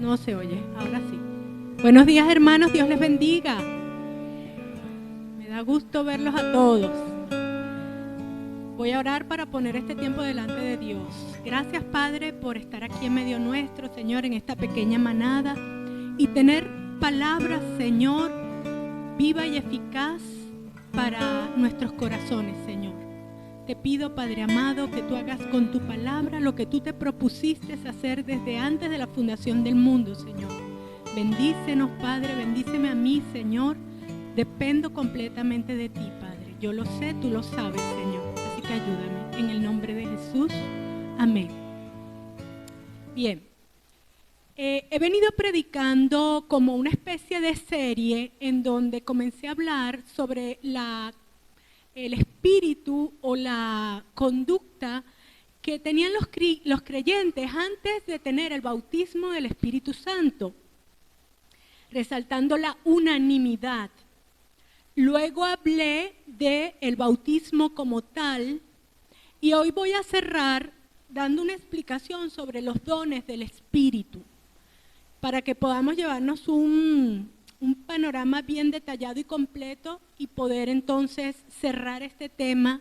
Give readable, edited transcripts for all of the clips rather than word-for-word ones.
No se oye, ahora sí. Buenos días, hermanos, Dios les bendiga. Me da gusto verlos a todos. Voy a orar para poner este tiempo delante de Dios. Gracias, Padre, por estar aquí en medio nuestro, Señor, en esta pequeña manada y tener palabras, Señor, viva y eficaz para nuestros corazones, Señor. Te pido, Padre amado, que tú hagas con tu palabra lo que tú te propusiste hacer desde antes de la fundación del mundo, Señor. Bendícenos, Padre, bendíceme a mí, Señor. Dependo completamente de ti, Padre. Yo lo sé, tú lo sabes, Señor. Así que ayúdame. En el nombre de Jesús. Amén. Bien. He venido predicando como una especie de serie en donde comencé a hablar sobre el espíritu o la conducta que tenían los creyentes antes de tener el bautismo del Espíritu Santo, resaltando la unanimidad. Luego hablé del bautismo como tal y hoy voy a cerrar dando una explicación sobre los dones del Espíritu para que podamos llevarnos un panorama bien detallado y completo y poder entonces cerrar este tema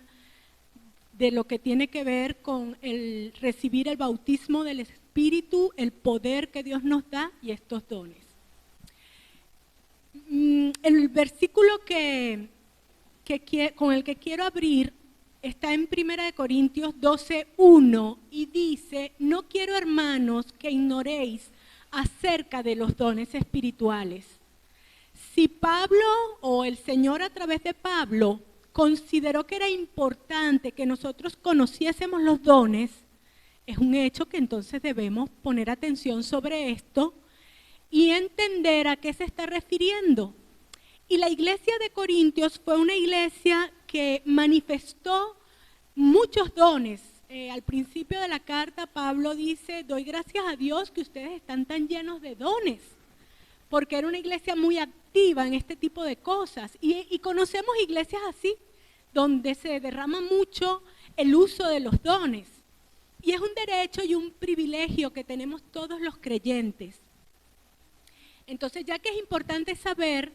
de lo que tiene que ver con el recibir el bautismo del Espíritu, el poder que Dios nos da y estos dones. El versículo con el que quiero abrir está en 1 Corintios 12:1 y dice: no quiero, hermanos, que ignoréis acerca de los dones espirituales. Si Pablo o el Señor a través de Pablo consideró que era importante que nosotros conociésemos los dones, es un hecho que entonces debemos poner atención sobre esto y entender a qué se está refiriendo. Y la iglesia de Corintios fue una iglesia que manifestó muchos dones. Al principio de la carta Pablo dice: doy gracias a Dios que ustedes están tan llenos de dones, porque era una iglesia muy activa en este tipo de cosas. Y conocemos iglesias así, donde se derrama mucho el uso de los dones. Y es un derecho y un privilegio que tenemos todos los creyentes. Entonces, ya que es importante saber,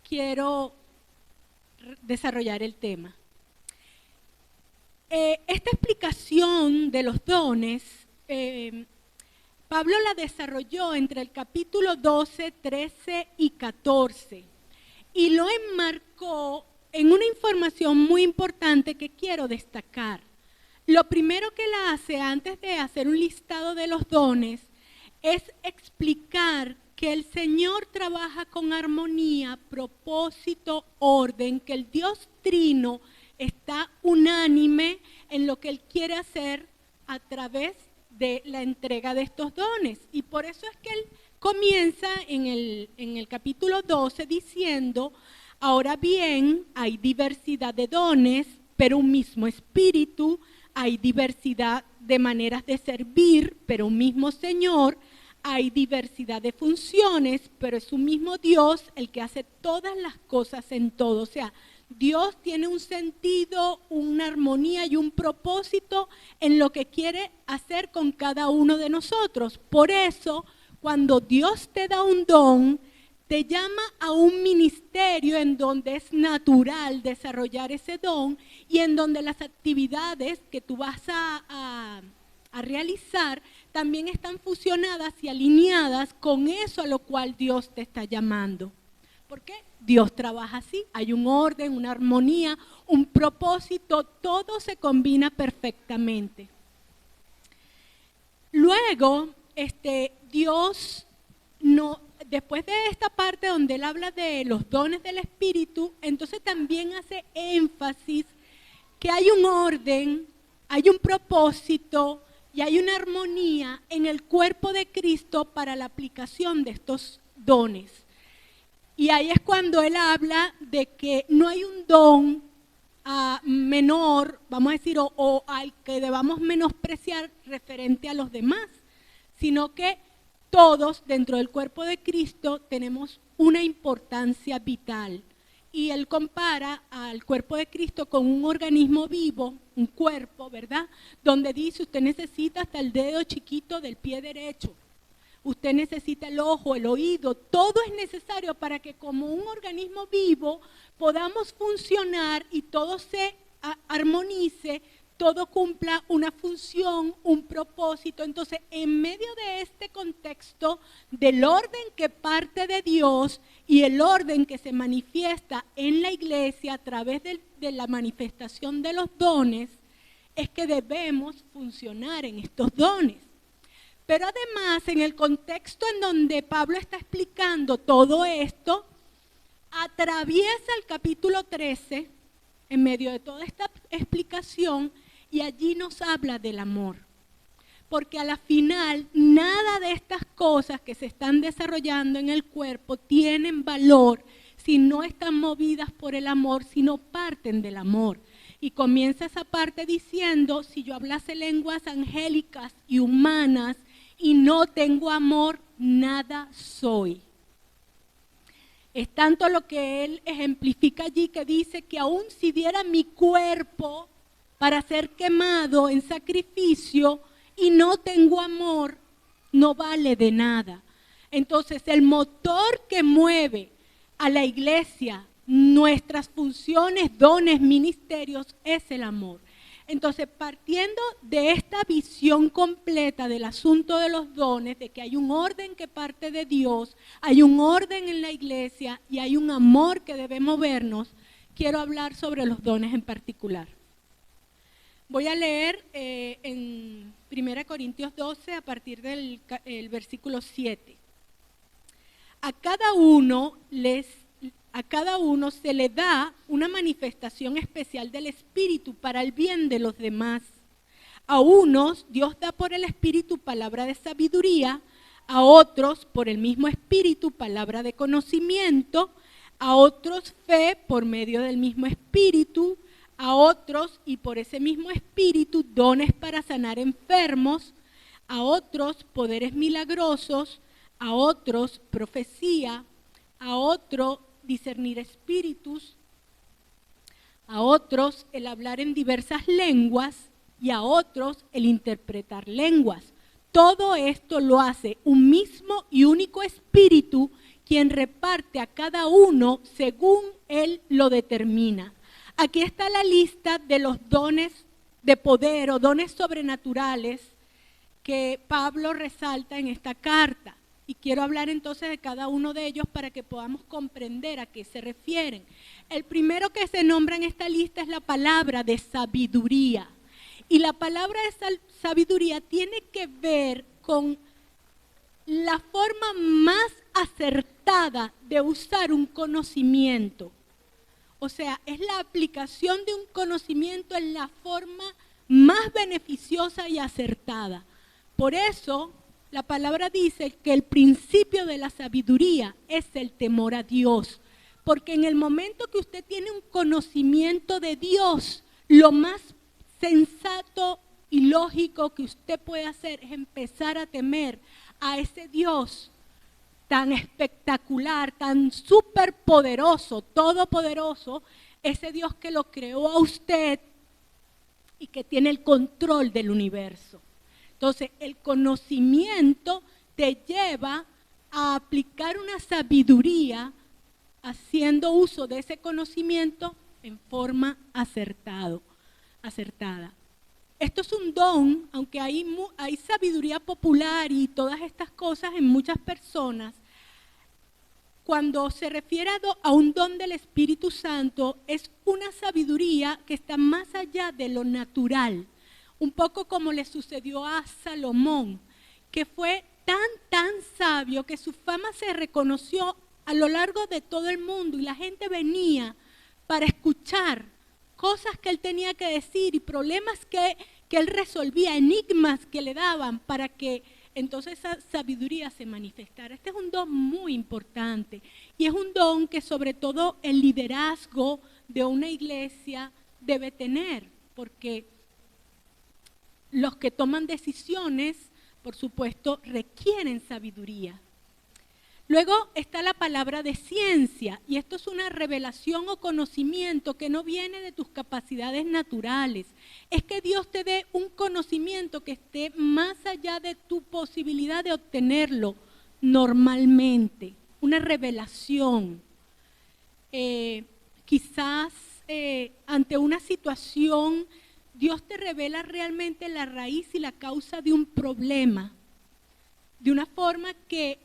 quiero desarrollar el tema. Esta explicación de los dones, Pablo la desarrolló entre el capítulo 12, 13 y 14 y lo enmarcó en una información muy importante que quiero destacar. Lo primero que él hace antes de hacer un listado de los dones es explicar que el Señor trabaja con armonía, propósito, orden, que el Dios Trino está unánime en lo que Él quiere hacer a través de la entrega de estos dones. Y por eso es que Él comienza en el capítulo 12 diciendo: ahora bien, hay diversidad de dones, pero un mismo Espíritu, hay diversidad de maneras de servir, pero un mismo Señor, hay diversidad de funciones, pero es un mismo Dios el que hace todas las cosas en todo. O sea, Dios tiene un sentido, una armonía y un propósito en lo que quiere hacer con cada uno de nosotros. Por eso, cuando Dios te da un don, te llama a un ministerio en donde es natural desarrollar ese don y en donde las actividades que tú vas a realizar también están fusionadas y alineadas con eso a lo cual Dios te está llamando. ¿Por qué? Dios trabaja así, hay un orden, una armonía, un propósito, todo se combina perfectamente. Luego, Dios después de esta parte donde él habla de los dones del Espíritu, entonces también hace énfasis que hay un orden, hay un propósito y hay una armonía en el cuerpo de Cristo para la aplicación de estos dones. Y ahí es cuando él habla de que no hay un don menor, vamos a decir, o al que debamos menospreciar referente a los demás, sino que todos dentro del cuerpo de Cristo tenemos una importancia vital. Y él compara al cuerpo de Cristo con un organismo vivo, un cuerpo, ¿verdad? Donde dice: usted necesita hasta el dedo chiquito del pie derecho. usted necesita el ojo, el oído, todo es necesario para que como un organismo vivo podamos funcionar y todo se armonice, todo cumpla una función, un propósito. Entonces, en medio de este contexto del orden que parte de Dios y el orden que se manifiesta en la iglesia a través de la manifestación de los dones, es que debemos funcionar en estos dones. Pero además, en el contexto en donde Pablo está explicando todo esto, atraviesa el capítulo 13 en medio de toda esta explicación y allí nos habla del amor. Porque a la final, nada de estas cosas que se están desarrollando en el cuerpo tienen valor si no están movidas por el amor, sino parten del amor. Y comienza esa parte diciendo, si yo hablase lenguas angélicas y humanas y no tengo amor, nada soy. Es tanto lo que él ejemplifica allí que dice que aun si diera mi cuerpo para ser quemado en sacrificio y no tengo amor, no vale de nada. Entonces el motor que mueve a la iglesia, nuestras funciones, dones, ministerios, es el amor. Entonces, partiendo de esta visión completa del asunto de los dones, de que hay un orden que parte de Dios, hay un orden en la iglesia y hay un amor que debe movernos, quiero hablar sobre los dones en particular. Voy a leer en 1 Corintios 12 a partir del versículo 7. A cada uno se le da una manifestación especial del Espíritu para el bien de los demás. A unos Dios da por el Espíritu palabra de sabiduría, a otros por el mismo Espíritu palabra de conocimiento, a otros fe por medio del mismo Espíritu, a otros y por ese mismo Espíritu dones para sanar enfermos, a otros poderes milagrosos, a otros profecía, a otro discernir espíritus, a otros el hablar en diversas lenguas y a otros el interpretar lenguas. Todo esto lo hace un mismo y único Espíritu, quien reparte a cada uno según Él lo determina. Aquí está la lista de los dones de poder o dones sobrenaturales que Pablo resalta en esta carta. Y quiero hablar entonces de cada uno de ellos para que podamos comprender a qué se refieren. El primero que se nombra en esta lista es la palabra de sabiduría. Y la palabra de sabiduría tiene que ver con la forma más acertada de usar un conocimiento. O sea, es la aplicación de un conocimiento en la forma más beneficiosa y acertada. Por eso, la palabra dice que el principio de la sabiduría es el temor a Dios. Porque en el momento que usted tiene un conocimiento de Dios, lo más sensato y lógico que usted puede hacer es empezar a temer a ese Dios tan espectacular, tan superpoderoso, todopoderoso, ese Dios que lo creó a usted y que tiene el control del universo. Entonces, el conocimiento te lleva a aplicar una sabiduría haciendo uso de ese conocimiento en forma acertada. Esto es un don, aunque hay sabiduría popular y todas estas cosas en muchas personas. Cuando se refiere a un don del Espíritu Santo, es una sabiduría que está más allá de lo natural. Un poco como le sucedió a Salomón, que fue tan sabio que su fama se reconoció a lo largo de todo el mundo y la gente venía para escuchar cosas que él tenía que decir y problemas que él resolvía, enigmas que le daban para que entonces esa sabiduría se manifestara. Este es un don muy importante y es un don que sobre todo el liderazgo de una iglesia debe tener, porque los que toman decisiones, por supuesto, requieren sabiduría. Luego está la palabra de ciencia, y esto es una revelación o conocimiento que no viene de tus capacidades naturales. Es que Dios te dé un conocimiento que esté más allá de tu posibilidad de obtenerlo normalmente, una revelación. Quizás ante una situación, Dios te revela realmente la raíz y la causa de un problema, de una forma que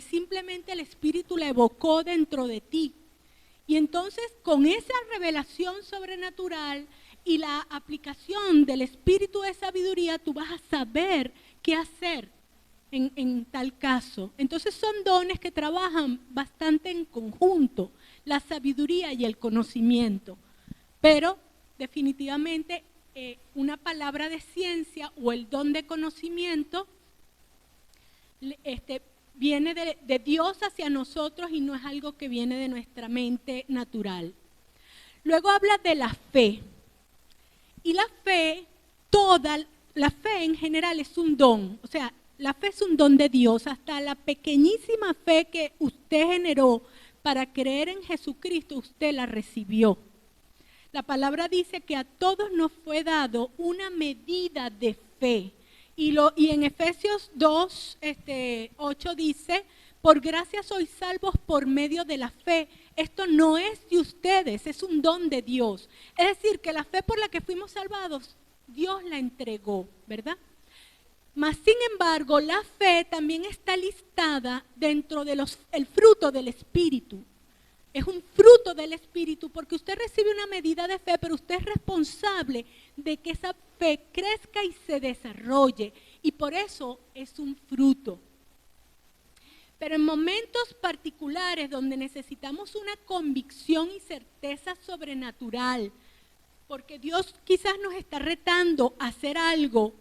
simplemente el Espíritu la evocó dentro de ti. Y entonces con esa revelación sobrenatural y la aplicación del Espíritu de sabiduría, tú vas a saber qué hacer en tal caso. Entonces son dones que trabajan bastante en conjunto, la sabiduría y el conocimiento. Pero definitivamente una palabra de ciencia o el don de conocimiento viene de Dios hacia nosotros y no es algo que viene de nuestra mente natural. Luego habla de la fe. Y la fe, la fe en general es un don. O sea, la fe es un don de Dios. Hasta la pequeñísima fe que usted generó para creer en Jesucristo, usted la recibió. La palabra dice que a todos nos fue dado una medida de fe. Y en Efesios 2, 8 dice, por gracia sois salvos por medio de la fe. Esto no es de ustedes, es un don de Dios. Es decir, que la fe por la que fuimos salvados, Dios la entregó, ¿verdad? Mas, sin embargo, la fe también está listada dentro de el fruto del Espíritu. Es un fruto del Espíritu porque usted recibe una medida de fe, pero usted es responsable de que esa fe crezca y se desarrolle. Y por eso es un fruto. Pero en momentos particulares donde necesitamos una convicción y certeza sobrenatural, porque Dios quizás nos está retando a hacer algo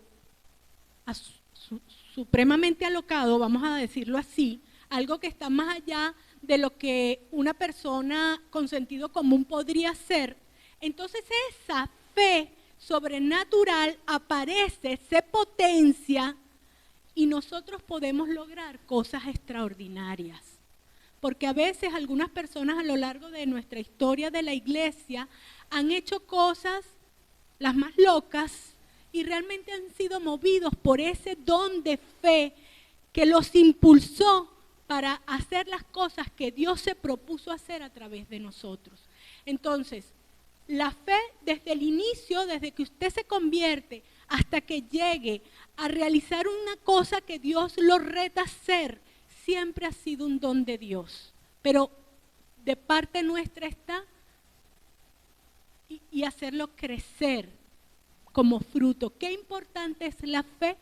supremamente alocado, vamos a decirlo así, algo que está más allá de lo que una persona con sentido común podría hacer, entonces esa fe sobrenatural aparece, se potencia y nosotros podemos lograr cosas extraordinarias. Porque a veces algunas personas a lo largo de nuestra historia de la iglesia han hecho cosas las más locas y realmente han sido movidos por ese don de fe que los impulsó para hacer las cosas que Dios se propuso hacer a través de nosotros. Entonces, la fe desde el inicio, desde que usted se convierte hasta que llegue a realizar una cosa que Dios lo reta a hacer, siempre ha sido un don de Dios. Pero de parte nuestra está y hacerlo crecer como fruto. Qué importante es la fe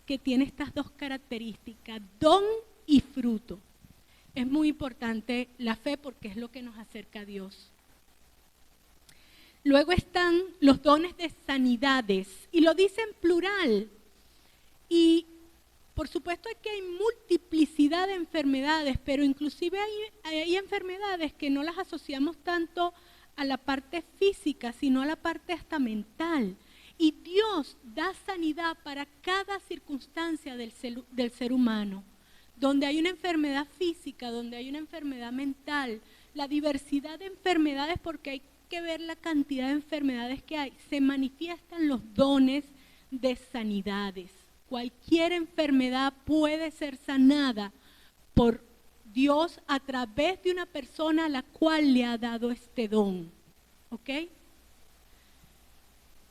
que tiene estas dos características, don y fruto. Es muy importante la fe porque es lo que nos acerca a Dios. Luego están los dones de sanidades y lo dice en plural. Y por supuesto que hay multiplicidad de enfermedades, pero inclusive hay enfermedades que no las asociamos tanto a la parte física, sino a la parte hasta mental. Y Dios da sanidad para cada circunstancia del ser humano. Donde hay una enfermedad física, donde hay una enfermedad mental, la diversidad de enfermedades, porque hay que ver la cantidad de enfermedades que hay, se manifiestan los dones de sanidades. Cualquier enfermedad puede ser sanada por Dios a través de una persona a la cual le ha dado este don. ¿Ok?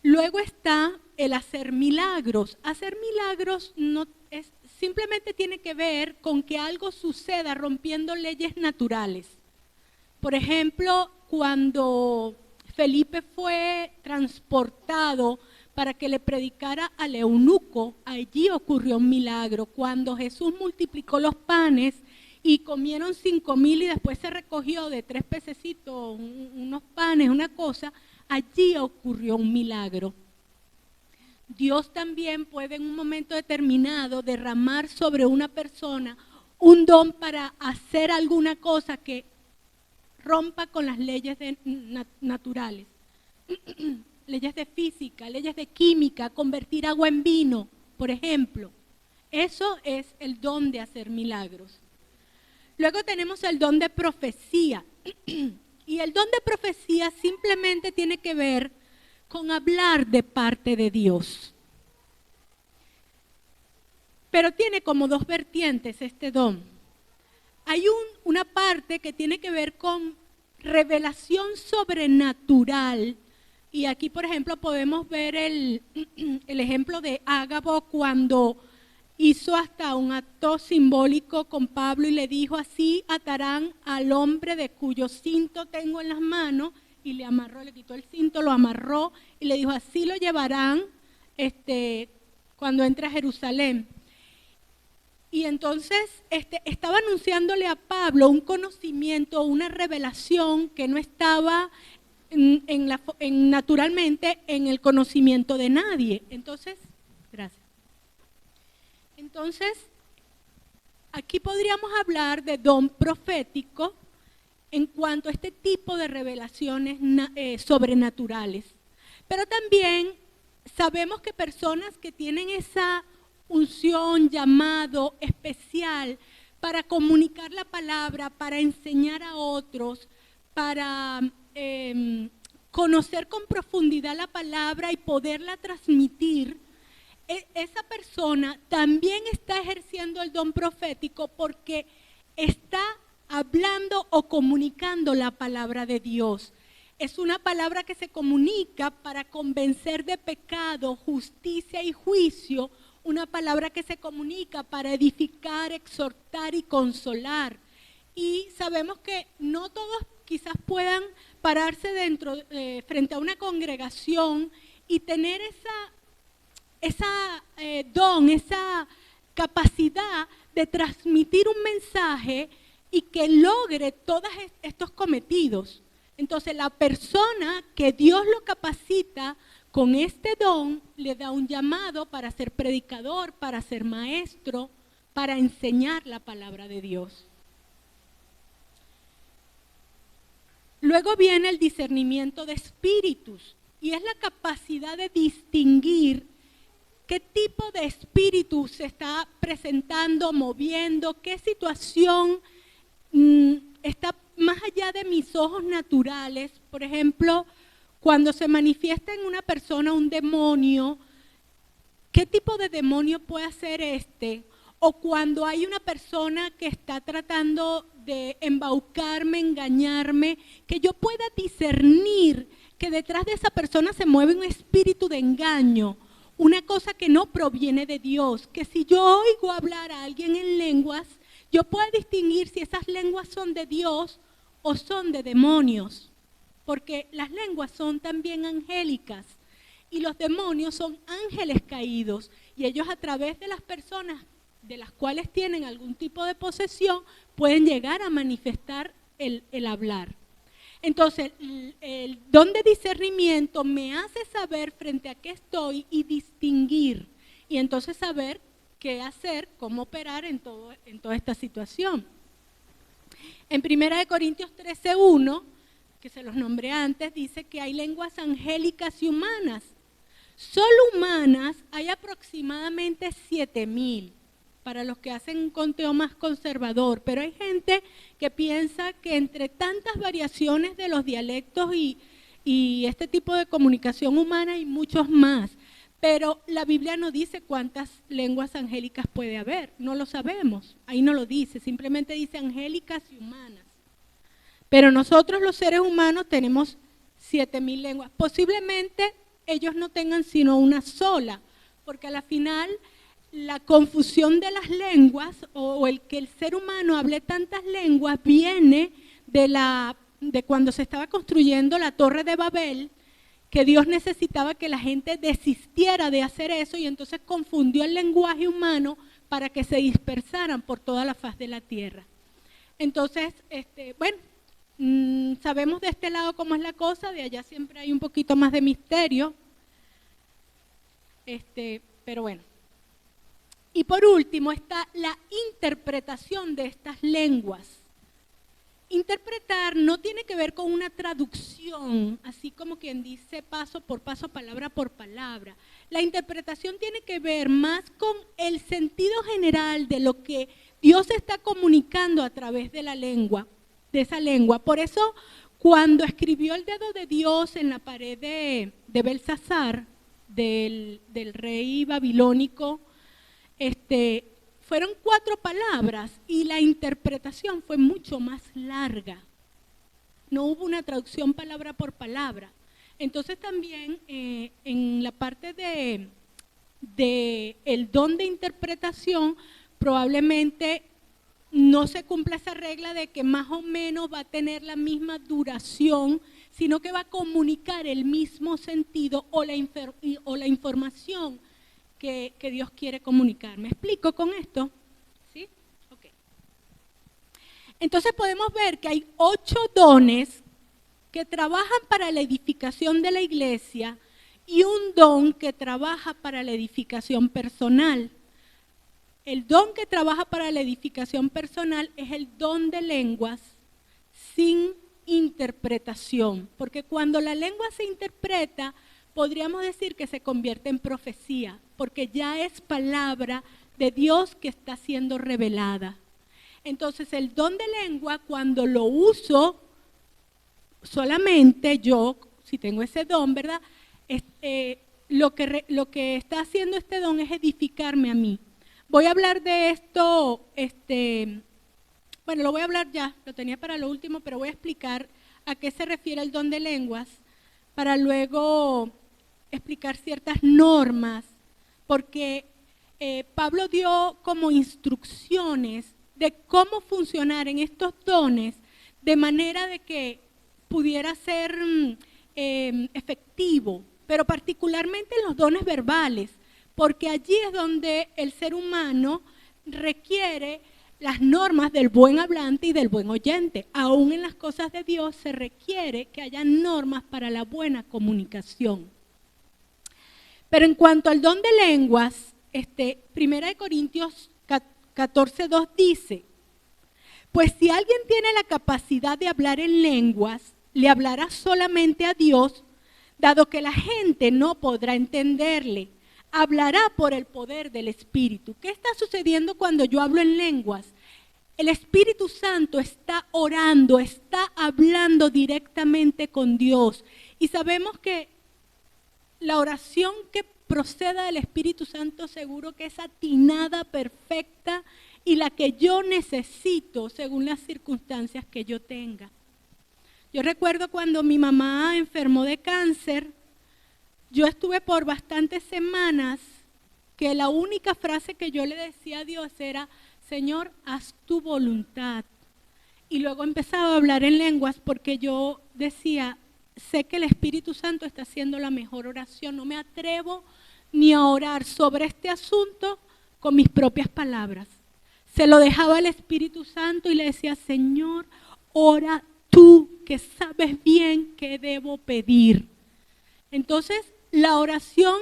Luego está el hacer milagros. Hacer milagros no es, simplemente tiene que ver con que algo suceda rompiendo leyes naturales. Por ejemplo, cuando Felipe fue transportado para que le predicara al eunuco, allí ocurrió un milagro. Cuando Jesús multiplicó los panes y comieron 5,000 y después se recogió de 3 pececitos, unos panes, una cosa, allí ocurrió un milagro. Dios también puede en un momento determinado derramar sobre una persona un don para hacer alguna cosa que rompa con las leyes naturales, leyes de física, leyes de química, convertir agua en vino, por ejemplo. Eso es el don de hacer milagros. Luego tenemos el don de profecía. Y el don de profecía simplemente tiene que ver con hablar de parte de Dios. Pero tiene como dos vertientes este don. Hay una parte que tiene que ver con revelación sobrenatural. Y aquí, por ejemplo, podemos ver el ejemplo de Ágabo cuando hizo hasta un acto simbólico con Pablo y le dijo: así atarán al hombre de cuyo cinto tengo en las manos, y le amarró, le quitó el cinto, lo amarró y le dijo: así lo llevarán cuando entre a Jerusalén. Y entonces estaba anunciándole a Pablo un conocimiento, una revelación que no estaba naturalmente en el conocimiento de nadie. Entonces, gracias. Entonces, aquí podríamos hablar de don profético en cuanto a este tipo de revelaciones sobrenaturales. Pero también sabemos que personas que tienen esa unción, llamado especial para comunicar la palabra, para enseñar a otros, para conocer con profundidad la palabra y poderla transmitir, esa persona también está ejerciendo el don profético porque está hablando o comunicando la palabra de Dios. Es una palabra que se comunica para convencer de pecado, justicia y juicio. Una palabra que se comunica para edificar, exhortar y consolar. Y sabemos que no todos quizás puedan pararse frente a una congregación y tener esa capacidad de transmitir un mensaje y que logre todos estos cometidos. Entonces, la persona que Dios lo capacita con este don, le da un llamado para ser predicador, para ser maestro, para enseñar la palabra de Dios. Luego viene el discernimiento de espíritus, y es la capacidad de distinguir qué tipo de espíritu se está presentando, moviendo, qué situación está más allá de mis ojos naturales. Por ejemplo, cuando se manifiesta en una persona un demonio, ¿qué tipo de demonio puede ser este? O cuando hay una persona que está tratando de embaucarme, engañarme, que yo pueda discernir que detrás de esa persona se mueve un espíritu de engaño, una cosa que no proviene de Dios, que si yo oigo hablar a alguien en lenguas, yo puedo distinguir si esas lenguas son de Dios o son de demonios. Porque las lenguas son también angélicas y los demonios son ángeles caídos, y ellos a través de las personas de las cuales tienen algún tipo de posesión pueden llegar a manifestar el hablar. Entonces, el don de discernimiento me hace saber frente a qué estoy y distinguir, y entonces saber qué hacer, cómo operar en toda esta situación. En 1 Corintios 13:1, que se los nombré antes, dice que hay lenguas angélicas y humanas. Solo humanas hay aproximadamente 7,000, para los que hacen un conteo más conservador, pero hay gente que piensa que entre tantas variaciones de los dialectos y este tipo de comunicación humana hay muchos más. Pero la Biblia no dice cuántas lenguas angélicas puede haber, no lo sabemos, ahí no lo dice, simplemente dice angélicas y humanas. Pero nosotros los seres humanos tenemos 7,000 lenguas. Posiblemente ellos no tengan sino una sola, porque a la final la confusión de las lenguas o el que el ser humano hable tantas lenguas viene de cuando se estaba construyendo la Torre de Babel, que Dios necesitaba que la gente desistiera de hacer eso y entonces confundió el lenguaje humano para que se dispersaran por toda la faz de la tierra. Entonces, sabemos de este lado cómo es la cosa, de allá siempre hay un poquito más de misterio, pero bueno. Y por último está la interpretación de estas lenguas. Interpretar no tiene que ver con una traducción, así como quien dice paso por paso, palabra por palabra. La interpretación tiene que ver más con el sentido general de lo que Dios se está comunicando a través de la lengua, de esa lengua. Por eso, cuando escribió el dedo de Dios en la pared de Belsasar, del rey babilónico, fueron 4 palabras y la interpretación fue mucho más larga. No hubo una traducción palabra por palabra. Entonces también en la parte de el don de interpretación, probablemente no se cumpla esa regla de que más o menos va a tener la misma duración, sino que va a comunicar el mismo sentido o la información que Dios quiere comunicar. ¿Me explico con esto? ¿Sí? Ok. Entonces podemos ver que hay 8 dones que trabajan para la edificación de la iglesia y un don que trabaja para la edificación personal. El don que trabaja para la edificación personal es el don de lenguas sin interpretación, porque cuando la lengua se interpreta, podríamos decir que se convierte en profecía, porque ya es palabra de Dios que está siendo revelada. Entonces el don de lengua, cuando lo uso solamente yo, si tengo ese don, ¿verdad? Lo que está haciendo este don es edificarme a mí. Voy a hablar de esto, bueno, lo voy a hablar ya, lo tenía para lo último, pero voy a explicar a qué se refiere el don de lenguas, para luego explicar ciertas normas, porque Pablo dio como instrucciones de cómo funcionar en estos dones, de manera de que pudiera ser efectivo, pero particularmente en los dones verbales, porque allí es donde el ser humano requiere las normas del buen hablante y del buen oyente. Aún en las cosas de Dios se requiere que haya normas para la buena comunicación. Pero en cuanto al don de lenguas, 1 Corintios 14:2 dice: pues si alguien tiene la capacidad de hablar en lenguas, le hablará solamente a Dios, dado que la gente no podrá entenderle. Hablará por el poder del Espíritu. ¿Qué está sucediendo cuando yo hablo en lenguas? El Espíritu Santo está orando, está hablando directamente con Dios. Y sabemos que la oración que proceda del Espíritu Santo seguro que es atinada, perfecta, y la que yo necesito según las circunstancias que yo tenga. Yo recuerdo cuando mi mamá enfermó de cáncer, yo estuve por bastantes semanas que la única frase que yo le decía a Dios era: Señor, haz tu voluntad. Y luego empezaba a hablar en lenguas porque yo decía, sé que el Espíritu Santo está haciendo la mejor oración, no me atrevo ni a orar sobre este asunto con mis propias palabras. Se lo dejaba al Espíritu Santo y le decía: Señor, ora tú, que sabes bien qué debo pedir. Entonces, la oración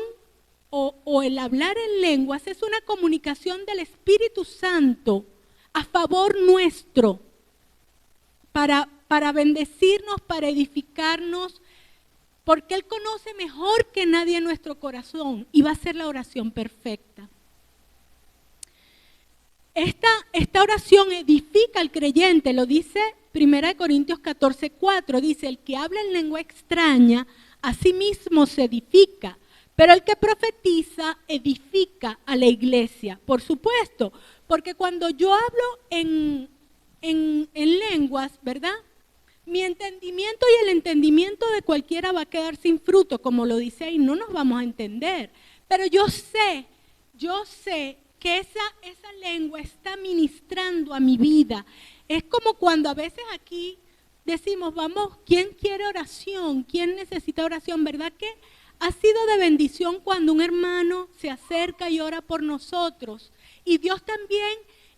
o el hablar en lenguas es una comunicación del Espíritu Santo a favor nuestro, para bendecirnos, para edificarnos, porque Él conoce mejor que nadie nuestro corazón y va a ser la oración perfecta. Esta oración edifica al creyente, lo dice 1 Corintios 14:4, dice: el que habla en lengua extraña, a sí mismo se edifica, pero el que profetiza edifica a la iglesia. Por supuesto, porque cuando yo hablo en lenguas, ¿verdad? Mi entendimiento y el entendimiento de cualquiera va a quedar sin fruto, como lo dice ahí, no nos vamos a entender. Pero yo sé que esa lengua está ministrando a mi vida. Es como cuando a veces aquí decimos, vamos, ¿quién quiere oración? ¿Quién necesita oración? ¿Verdad que ha sido de bendición cuando un hermano se acerca y ora por nosotros? Y Dios también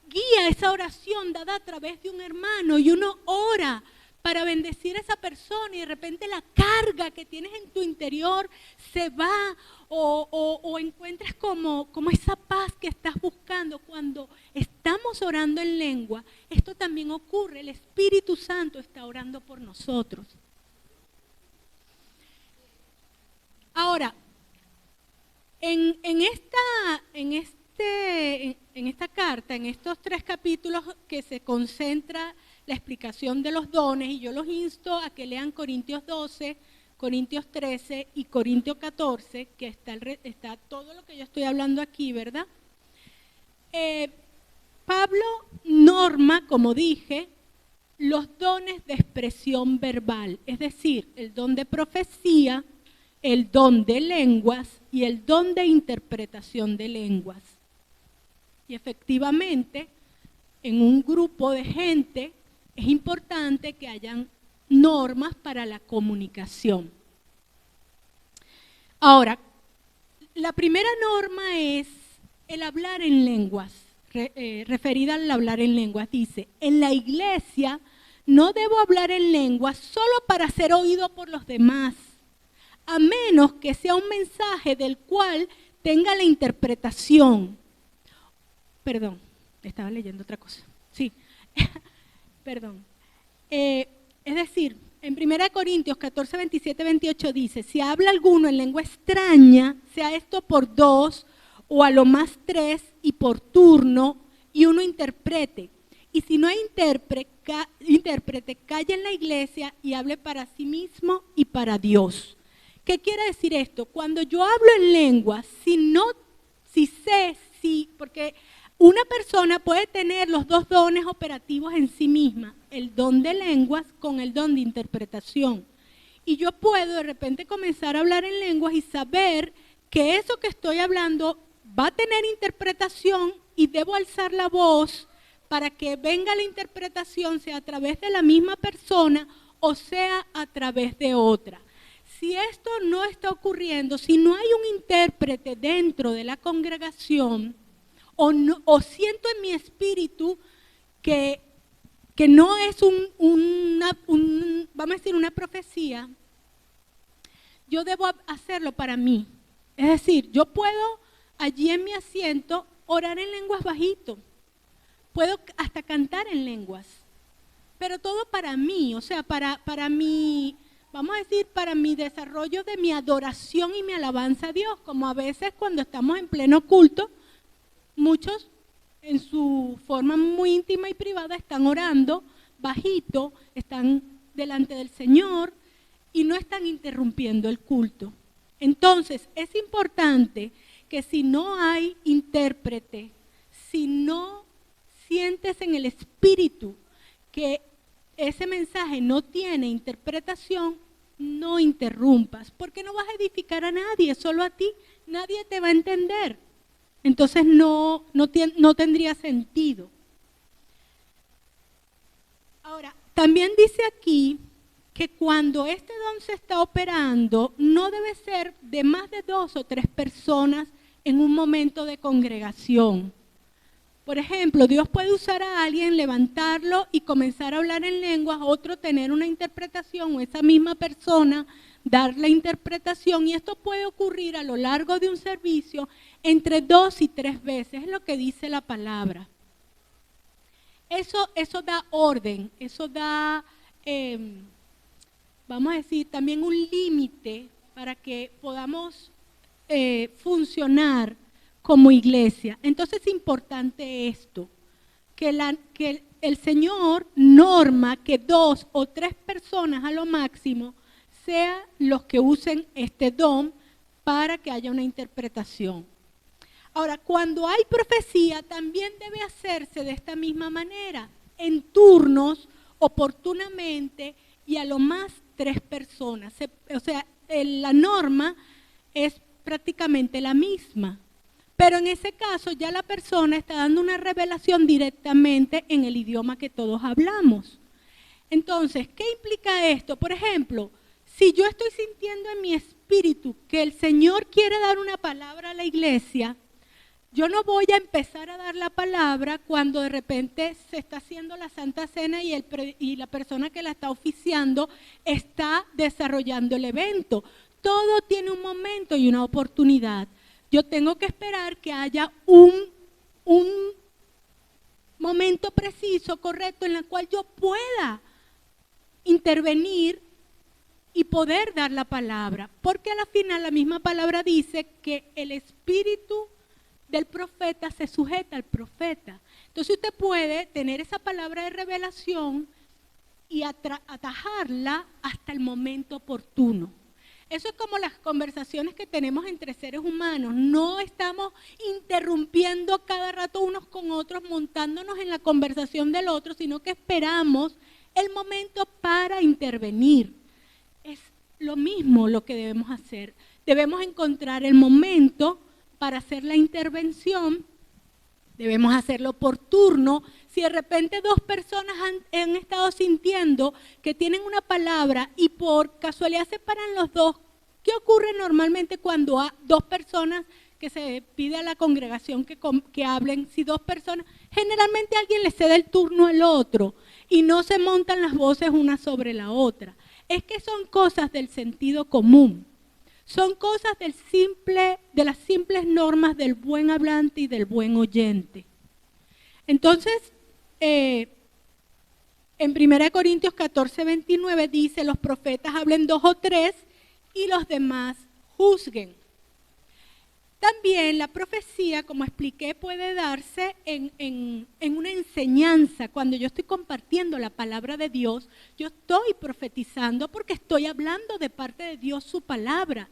guía esa oración dada a través de un hermano y uno ora para bendecir a esa persona y de repente la carga que tienes en tu interior se va o encuentras como esa paz que estás buscando. Cuando estamos orando en lengua, esto también ocurre, el Espíritu Santo está orando por nosotros. Ahora, en en esta carta, en estos 3 capítulos que se concentra la explicación de los dones, y yo los insto a que lean Corintios 12, Corintios 13 y Corintios 14, que está todo lo que yo estoy hablando aquí, ¿verdad? Pablo norma, como dije, los dones de expresión verbal, es decir, el don de profecía, el don de lenguas y el don de interpretación de lenguas. Y efectivamente, en un grupo de gente es importante que hayan normas para la comunicación. Ahora, la primera norma es el hablar en lenguas, referida al hablar en lenguas. Dice, en la iglesia no debo hablar en lenguas solo para ser oído por los demás, a menos que sea un mensaje del cual tenga la interpretación. Perdón, estaba leyendo otra cosa. Sí, perdón. Es decir, en 1 Corintios 14, 27, 28 dice, si habla alguno en lengua extraña, sea esto por 2 o a lo más 3 y por turno, y uno interprete. Y si no hay intérprete, calle en la iglesia y hable para sí mismo y para Dios. ¿Qué quiere decir esto? Cuando yo hablo en lengua, porque una persona puede tener los 2 dones operativos en sí misma, el don de lenguas con el don de interpretación. Y yo puedo de repente comenzar a hablar en lenguas y saber que eso que estoy hablando va a tener interpretación y debo alzar la voz para que venga la interpretación, sea a través de la misma persona o sea a través de otra. Si esto no está ocurriendo, si no hay un intérprete dentro de la congregación, o siento en mi espíritu que no es vamos a decir, una profecía, yo debo hacerlo para mí. Es decir, yo puedo allí en mi asiento orar en lenguas bajito, puedo hasta cantar en lenguas, pero todo para mí, o sea, para mi, vamos a decir, para mi desarrollo de mi adoración y mi alabanza a Dios, como a veces cuando estamos en pleno culto, muchos en su forma muy íntima y privada están orando bajito, están delante del Señor y no están interrumpiendo el culto. Entonces, es importante que si no hay intérprete, si no sientes en el espíritu que ese mensaje no tiene interpretación, no interrumpas, porque no vas a edificar a nadie, solo a ti, nadie te va a entender. Entonces no tendría sentido. Ahora, también dice aquí que cuando este don se está operando, no debe ser de más de 2 o 3 personas en un momento de congregación. Por ejemplo, Dios puede usar a alguien, levantarlo y comenzar a hablar en lenguas, otro tener una interpretación o esa misma persona dar la interpretación, y esto puede ocurrir a lo largo de un servicio entre 2 y 3 veces, es lo que dice la palabra. Eso da orden, eso da, vamos a decir, también un límite para que podamos funcionar como iglesia. Entonces es importante esto, que el Señor norma que 2 o 3 personas a lo máximo sean los que usen este don para que haya una interpretación. Ahora, cuando hay profecía, también debe hacerse de esta misma manera, en turnos, oportunamente, y a lo más 3 personas. O sea, la norma es prácticamente la misma. Pero en ese caso ya la persona está dando una revelación directamente en el idioma que todos hablamos. Entonces, ¿qué implica esto? Por ejemplo, si yo estoy sintiendo en mi espíritu que el Señor quiere dar una palabra a la iglesia, yo no voy a empezar a dar la palabra cuando de repente se está haciendo la Santa Cena y la persona que la está oficiando está desarrollando el evento. Todo tiene un momento y una oportunidad. Yo tengo que esperar que haya un momento preciso, correcto, en el cual yo pueda intervenir y poder dar la palabra. Porque a la final la misma palabra dice que el Espíritu del profeta se sujeta al profeta. Entonces usted puede tener esa palabra de revelación y atajarla hasta el momento oportuno. Eso es como las conversaciones que tenemos entre seres humanos. No estamos interrumpiendo cada rato unos con otros, montándonos en la conversación del otro, sino que esperamos el momento para intervenir. Es lo mismo lo que debemos hacer. Debemos encontrar el momento para hacer la intervención. Debemos hacerlo por turno. Si de repente dos personas han estado sintiendo que tienen una palabra y por casualidad se paran los dos, ¿qué ocurre normalmente cuando hay dos personas que se pide a la congregación que hablen? Si dos personas, generalmente alguien le cede el turno al otro y no se montan las voces una sobre la otra. Es que son cosas del sentido común. Son cosas de las simples normas del buen hablante y del buen oyente. Entonces, en 1 Corintios 14, 29 dice, los profetas hablen 2 o 3 y los demás juzguen. También la profecía, como expliqué, puede darse en una enseñanza. Cuando yo estoy compartiendo la palabra de Dios, yo estoy profetizando porque estoy hablando de parte de Dios su palabra.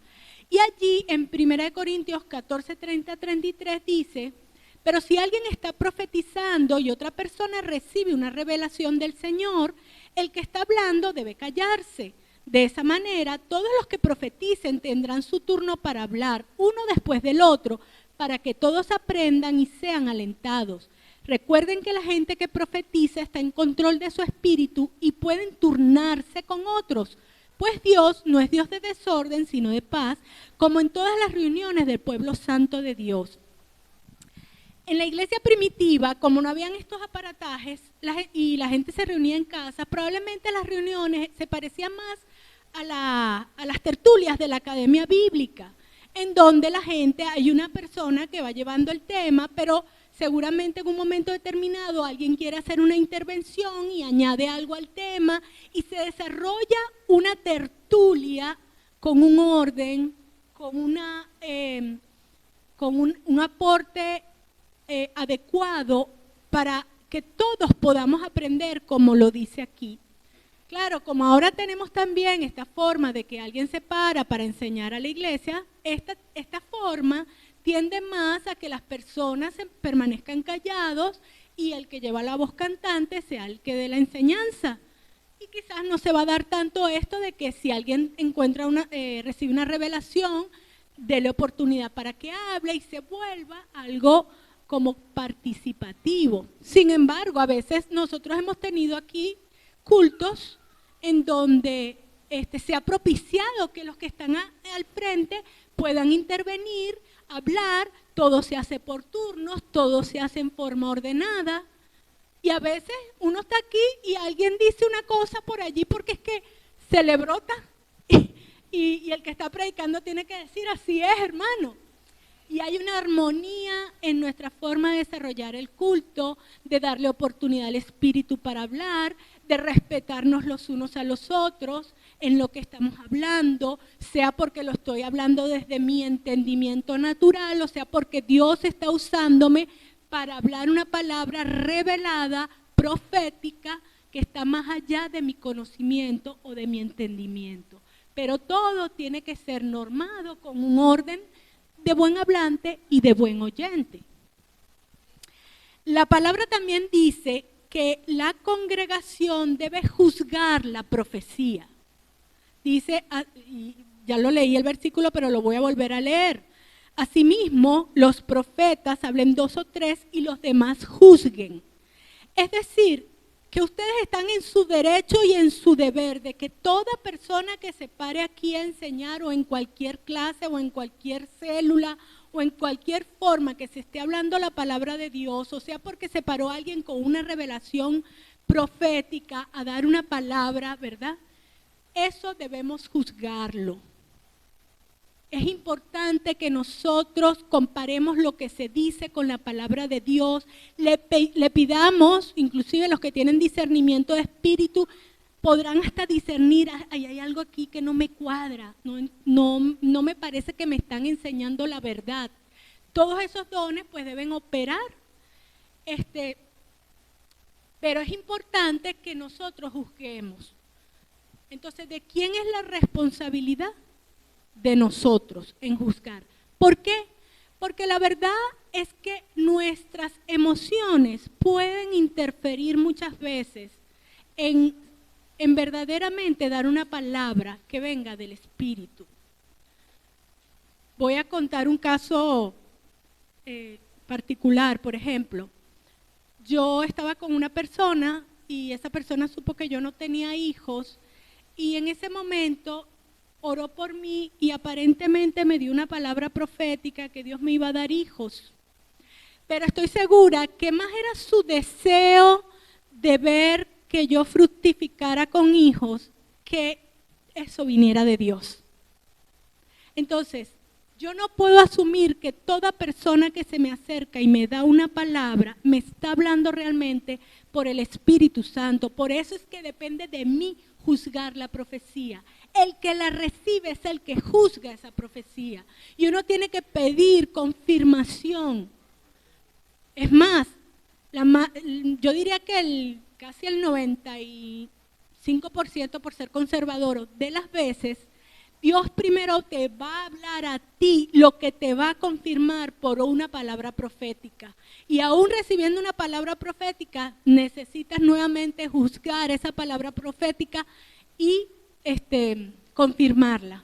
Y allí en 1 Corintios 14, 30, 33 dice, pero si alguien está profetizando y otra persona recibe una revelación del Señor, el que está hablando debe callarse. De esa manera, todos los que profeticen tendrán su turno para hablar, uno después del otro, para que todos aprendan y sean alentados. Recuerden que la gente que profetiza está en control de su espíritu y pueden turnarse con otros, pues Dios no es Dios de desorden, sino de paz, como en todas las reuniones del pueblo santo de Dios. En la iglesia primitiva, como no habían estos aparatajes y la gente se reunía en casa, probablemente las reuniones se parecían más a las tertulias de la academia bíblica, en donde la gente, hay una persona que va llevando el tema, pero seguramente en un momento determinado alguien quiere hacer una intervención y añade algo al tema y se desarrolla una tertulia con un orden, con un aporte adecuado para que todos podamos aprender como lo dice aquí. Claro, como ahora tenemos también esta forma de que alguien se para enseñar a la iglesia, esta forma tiende más a que las personas permanezcan callados y el que lleva la voz cantante sea el que dé la enseñanza. Y quizás no se va a dar tanto esto de que si alguien recibe una revelación, déle oportunidad para que hable y se vuelva algo como participativo. Sin embargo, a veces nosotros hemos tenido aquí cultos en donde se ha propiciado que los que están al frente puedan intervenir, hablar, todo se hace por turnos, todo se hace en forma ordenada. Y a veces uno está aquí y alguien dice una cosa por allí porque es que se le brota y el que está predicando tiene que decir así es, hermano. Y hay una armonía en nuestra forma de desarrollar el culto, de darle oportunidad al Espíritu para hablar, de respetarnos los unos a los otros en lo que estamos hablando, sea porque lo estoy hablando desde mi entendimiento natural, o sea porque Dios está usándome para hablar una palabra revelada, profética, que está más allá de mi conocimiento o de mi entendimiento. Pero todo tiene que ser normado con un orden de buen hablante y de buen oyente. La palabra también dice que la congregación debe juzgar la profecía. Dice, y ya lo leí el versículo, pero lo voy a volver a leer. Asimismo, los profetas hablen 2 o 3 y los demás juzguen. Es decir, que ustedes están en su derecho y en su deber de que toda persona que se pare aquí a enseñar o en cualquier clase o en cualquier célula o en cualquier forma que se esté hablando la palabra de Dios, o sea porque se paró alguien con una revelación profética a dar una palabra, ¿verdad? Eso debemos juzgarlo. Es importante que nosotros comparemos lo que se dice con la palabra de Dios, le pidamos, inclusive los que tienen discernimiento de espíritu, podrán hasta discernir, hay algo aquí que no me cuadra, no me parece que me están enseñando la verdad. todos esos dones pues deben operar. Pero es importante que nosotros juzguemos. Entonces, ¿de quién es la responsabilidad? De nosotros en juzgar. ¿Por qué? Porque la verdad es que nuestras emociones pueden interferir muchas veces en verdaderamente dar una palabra que venga del Espíritu. Voy a contar un caso particular, por ejemplo. Yo estaba con una persona y esa persona supo que yo no tenía hijos y en ese momento oró por mí y aparentemente me dio una palabra profética que Dios me iba a dar hijos. Pero estoy segura que más era su deseo de ver que yo fructificara con hijos que eso viniera de Dios. Entonces, yo no puedo asumir que toda persona que se me acerca y me da una palabra me está hablando realmente por el Espíritu Santo. Por eso es que depende de mí juzgar la profecía. El que la recibe es el que juzga esa profecía. Y uno tiene que pedir confirmación. Es más, yo diría que casi el 95%, por ser conservador, de las veces, Dios primero te va a hablar a ti lo que te va a confirmar por una palabra profética. Y aún recibiendo una palabra profética, necesitas nuevamente juzgar esa palabra profética y confirmarla.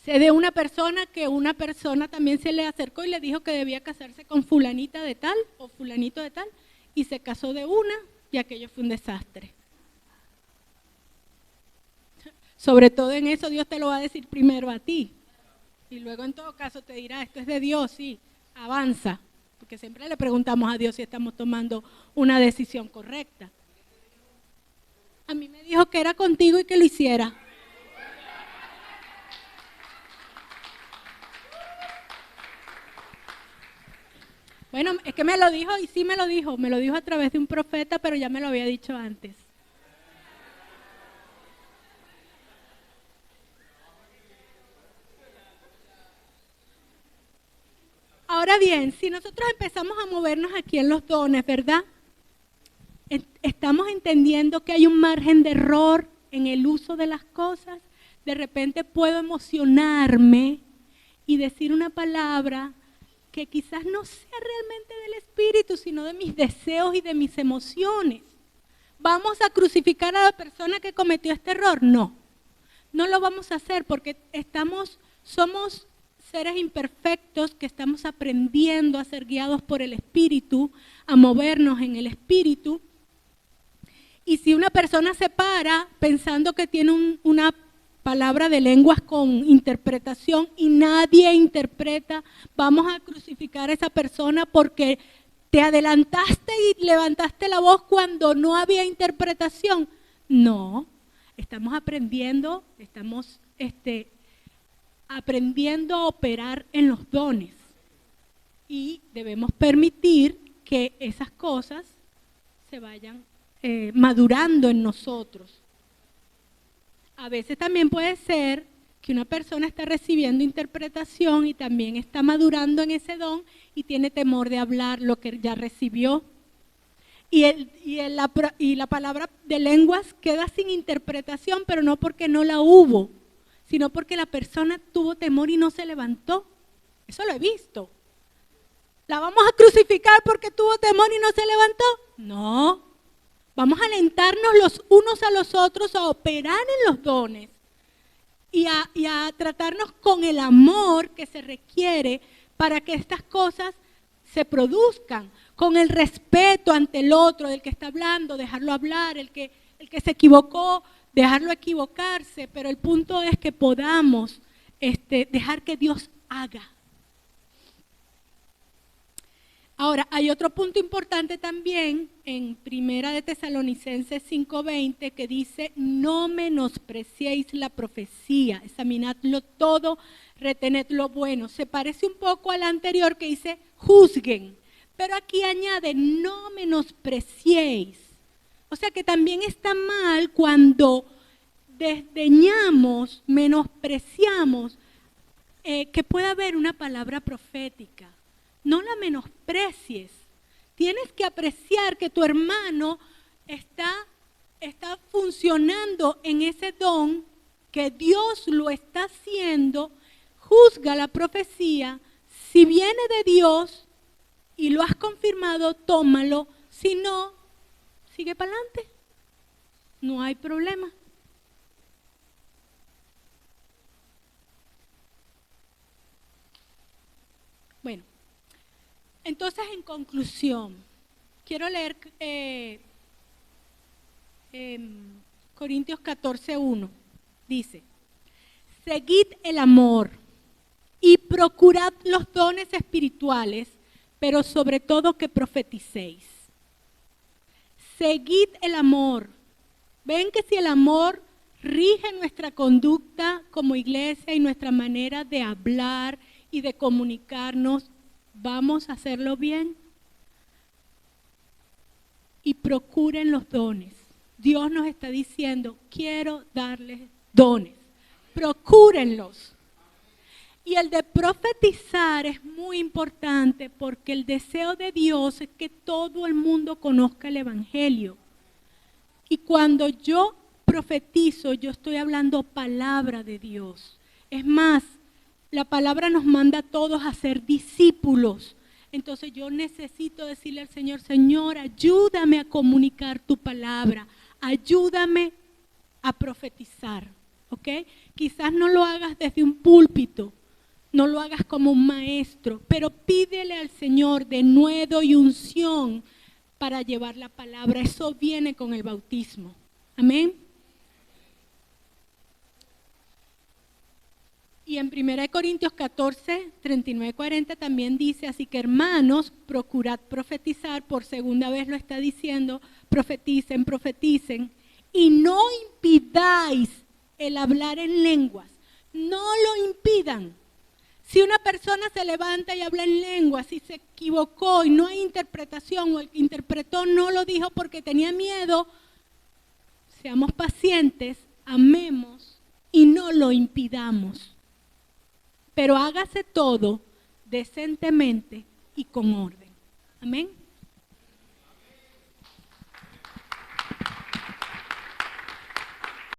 Sé de una persona que una persona también se le acercó y le dijo que debía casarse con fulanita de tal o fulanito de tal, y se casó de una y aquello fue un desastre. Sobre todo en eso Dios te lo va a decir primero a ti. Y luego en todo caso te dirá, esto es de Dios, sí, avanza. Porque siempre le preguntamos a Dios si estamos tomando una decisión correcta. A mí me dijo que era contigo y que lo hiciera. Bueno, es que me lo dijo y sí me lo dijo a través de un profeta, pero ya me lo había dicho antes. Ahora bien, si nosotros empezamos a movernos aquí en los dones, ¿verdad? Estamos entendiendo que hay un margen de error en el uso de las cosas. De repente puedo emocionarme y decir una palabra que quizás no sea realmente del Espíritu, sino de mis deseos y de mis emociones. ¿Vamos a crucificar a la persona que cometió este error? No, no lo vamos a hacer porque somos seres imperfectos que estamos aprendiendo a ser guiados por el Espíritu, a movernos en el Espíritu. Y si una persona se para pensando que tiene una palabra de lenguas con interpretación y nadie interpreta, vamos a crucificar a esa persona porque te adelantaste y levantaste la voz cuando no había interpretación. No, estamos aprendiendo, aprendiendo a operar en los dones y debemos permitir que esas cosas se vayan madurando en nosotros. A veces también puede ser que una persona está recibiendo interpretación y también está madurando en ese don y tiene temor de hablar lo que ya recibió. Y la palabra de lenguas queda sin interpretación, pero no porque no la hubo, sino porque la persona tuvo temor y no se levantó. Eso lo he visto. ¿La vamos a crucificar porque tuvo temor y no se levantó? No. Vamos a alentarnos los unos a los otros a operar en los dones y a tratarnos con el amor que se requiere para que estas cosas se produzcan, con el respeto ante el otro, del que está hablando, dejarlo hablar, el que se equivocó, dejarlo equivocarse, pero el punto es que podamos dejar que Dios haga. Ahora, hay otro punto importante también en Primera de Tesalonicenses 5:20 que dice, no menospreciéis la profecía, examinadlo todo, retened lo bueno. Se parece un poco al anterior que dice, juzguen, pero aquí añade, no menospreciéis. O sea que también está mal cuando desdeñamos, menospreciamos que pueda haber una palabra profética. No la menosprecies. Tienes que apreciar que tu hermano está funcionando en ese don, que Dios lo está haciendo. Juzga la profecía. Si viene de Dios y lo has confirmado, tómalo. Si no, sigue para adelante. No hay problema. Bueno, entonces en conclusión, quiero leer Corintios 14:1. Dice, seguid el amor y procurad los dones espirituales, pero sobre todo que profeticéis. Seguid el amor. Ven que si el amor rige nuestra conducta como iglesia y nuestra manera de hablar y de comunicarnos, vamos a hacerlo bien. Y procuren los dones. Dios nos está diciendo, quiero darles dones. Procúrenlos. Y el de profetizar es muy importante porque el deseo de Dios es que todo el mundo conozca el Evangelio. Y cuando yo profetizo, yo estoy hablando palabra de Dios. Es más, la palabra nos manda a todos a ser discípulos. Entonces yo necesito decirle al Señor, Señor, ayúdame a comunicar tu palabra. Ayúdame a profetizar. ¿Ok? Quizás no lo hagas desde un púlpito. No lo hagas como un maestro, pero pídele al Señor denuedo y unción para llevar la palabra. Eso viene con el bautismo. Amén. Y en 1 Corintios 14, 39, 40 también dice, así que hermanos, procurad profetizar, por segunda vez lo está diciendo, profeticen, profeticen, y no impidáis el hablar en lenguas, no lo impidan. Si una persona se levanta y habla en lenguas y se equivocó y no hay interpretación o el que interpretó no lo dijo porque tenía miedo, seamos pacientes, amemos y no lo impidamos. Pero hágase todo decentemente y con orden. Amén.